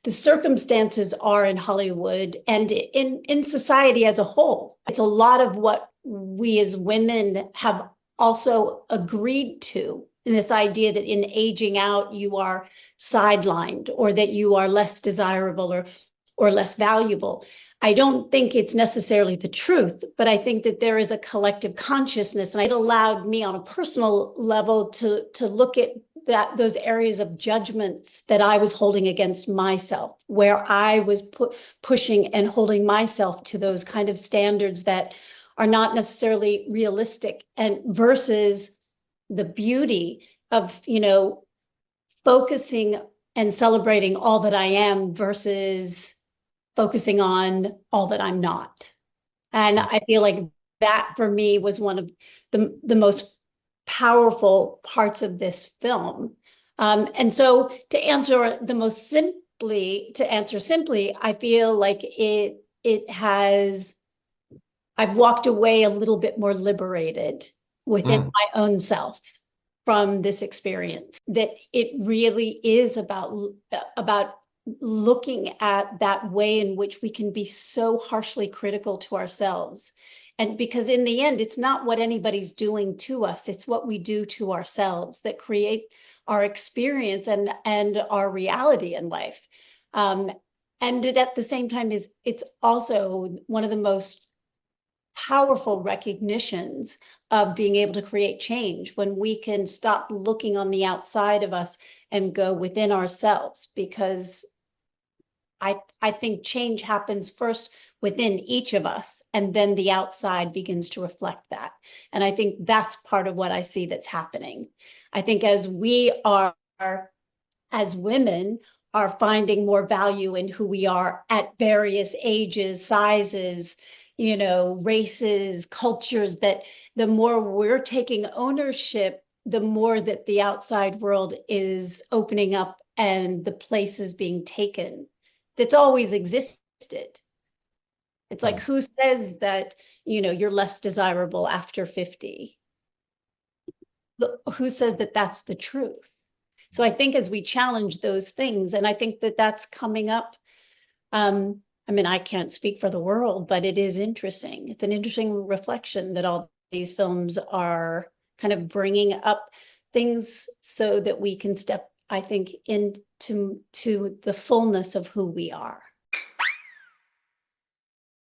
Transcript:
the circumstances are in Hollywood and in society as a whole. It's a lot of what we as women have also agreed to, in this idea that in aging out, you are sidelined or that you are less desirable or less valuable. I don't think it's necessarily the truth, but I think that there is a collective consciousness, and it allowed me on a personal level to look at those areas of judgments that I was holding against myself, where I was pushing and holding myself to those kind of standards that are not necessarily realistic, and versus the beauty of, focusing and celebrating all that I am versus focusing on all that I'm not. And I feel like that for me was one of the most powerful parts of this film. And so to answer simply, I feel like I've walked away a little bit more liberated within my own self from this experience, that it really is about looking at that way in which we can be so harshly critical to ourselves. And because in the end, it's not what anybody's doing to us, it's what we do to ourselves that create our experience and our reality in life. And it, at the same time, it's also one of the most powerful recognitions of being able to create change, when we can stop looking on the outside of us and go within ourselves, because I think change happens first within each of us, and then the outside begins to reflect that. And I think that's part of what I see that's happening. I think as we are, as women, are finding more value in who we are at various ages, sizes, races, cultures, that the more we're taking ownership, the more that the outside world is opening up and the place is being taken that's always existed. It's like, who says that, you're less desirable after 50? Who says that that's the truth? So I think as we challenge those things, and I think that that's coming up, I can't speak for the world, but it is interesting. It's an interesting reflection that all these films are kind of bringing up things so that we can step, I think, into the fullness of who we are.